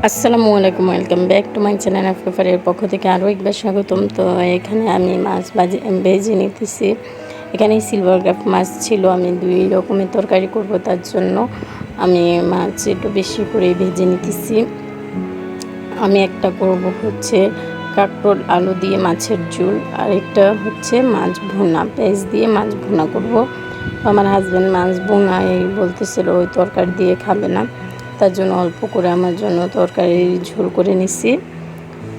আসসালামু আলাইকুম, welcome back to my channel. আফরিফারের পক্ষ থেকে আরও একবার স্বাগতম। তো এখানে আমি মাছ ভেজে নিতেছি। এখানে সিলভার কাপ মাছ ছিল, আমি 2 রকমের তরকারি করব, তার জন্য আমি মাছ একটু বেশি করে ভেজে নিতেছি। আমি একটা করব হচ্ছে কাঁকরোল আলু দিয়ে মাছের ঝোল, আর একটা হচ্ছে মাছ ভুনা, পেঁয়াজ দিয়ে মাছ ভুনা করব। আমার হাজব্যান্ড মাছ ভুনা বলতেছিল ওই তরকারি দিয়ে খাবে না, তার জন্য অল্প করে আমার জন্য তরকারির ঝোল করে নিচ্ছি।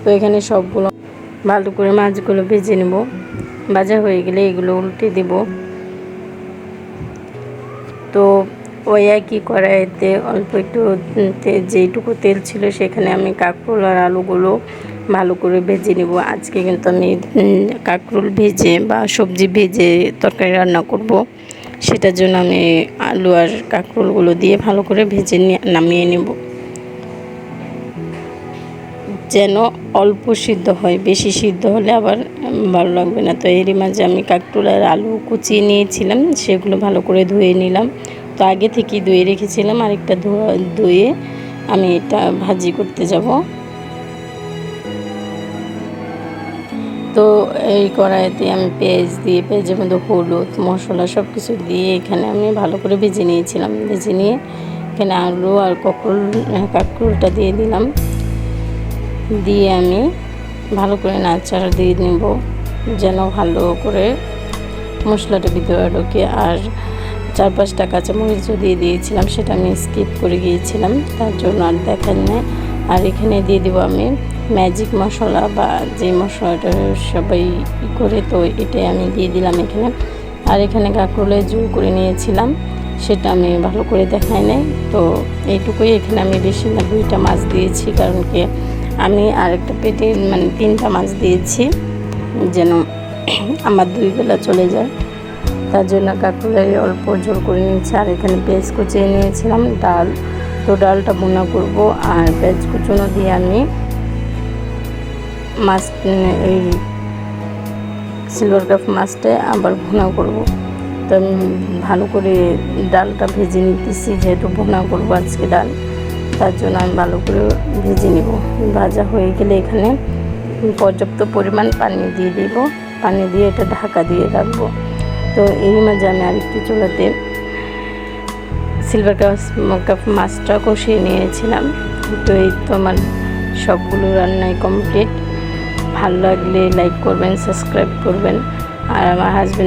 তো এখানে সবগুলো ভালো করে মাছগুলো ভেজে নেব। ভাজা হয়ে গেলে এগুলো উল্টে দেব। তো ওই একই কড়াইতে অল্প একটু যেইটুকু তেল ছিল সেখানে আমি কাঁকরোল আর আলুগুলো ভালো করে ভেজে নেব। আজকে কিন্তু আমি কাঁকরোল ভেজে বা সবজি ভেজে তরকারি রান্না করব, সেটার জন্য আমি আলু আর কাঁকরোলগুলো দিয়ে ভালো করে ভেজে নামিয়ে নেব, যেন অল্প সিদ্ধ হয়। বেশি সিদ্ধ হলে আবার ভালো লাগবে না। তো এরই মাঝে আমি কাঁকরোল আর আলু কুচিয়ে নিয়েছিলাম, সেগুলো ভালো করে ধুয়ে নিলাম। তো আগে থেকেই ধুয়ে রেখেছিলাম, আরেকটা ধুয়ে আমি এটা ভাজি করতে যাব। তো এই কড়াইতে আমি পেঁয়াজ দিয়ে, পেঁয়াজের মধ্যে হলুদ মশলা সব কিছু দিয়ে এখানে আমি ভালো করে ভেজে নিয়েছিলাম। ভেজে নিয়ে এখানে আলু আর কাঁকরোলটা দিয়ে দিলাম, দিয়ে আমি ভালো করে নাড়াচাড়া দিয়ে নেব, যেন ভালো করে মশলাটা ভিতরে ঢোকে। আর 4-5টা কাঁচামরিচও দিয়ে দিয়েছিলাম, সেটা আমি স্কিপ করে গিয়েছিলাম, তার জন্য আর দেখার নেই। আর এখানে দিয়ে দেবো আমি ম্যাজিক মশলা, বা যে মশলাটা সবাই করে, তো এটাই আমি দিয়ে দিলাম এখানে। আর এখানে কাঁকরোলের ঝোল করে নিয়েছিলাম, সেটা আমি ভালো করে দেখাই নাই। তো এইটুকুই, এখানে আমি বেশি না 2টা মাছ দিয়েছি, কারণ কি আমি আরেকটা পেটে 3টা মাছ দিয়েছি, যেন আমার 2 বেলা চলে যায়, তার জন্য কাঁকরোলের অল্প ঝোল করে নিয়েছি। আর এখানে পেঁয়াজ কুচিয়ে নিয়েছিলাম, ডাল, তো ডালটা ভুনা করব। আর পেঁয়াজ কুচনো দিয়ে আমি মাছ, এই সিলভার কাপ মাছটা আবার ভুনা করব। তো আমি ভালো করে ডালটা ভেজে নিতেছি, যেহেতু ভুনা করবো আজকে ডাল, তার জন্য আমি ভালো করে ভেজে নেব। ভাজা হয়ে গেলে এখানে পর্যাপ্ত পরিমাণ পানি দিয়ে দেব, পানি দিয়ে এটা ঢাকা দিয়ে রাখবো। তো এই মাঝে আমি আরেকটি চুলাতে সিলভার কাপ মাছটা কষিয়ে নিয়েছিলাম। তো এই তো আমার সবগুলো রান্নাই কমপ্লিট। ভালো লাগলে লাইক করবেন, সাবস্ক্রাইব করবেন। আর আমার হাজব্যান্ড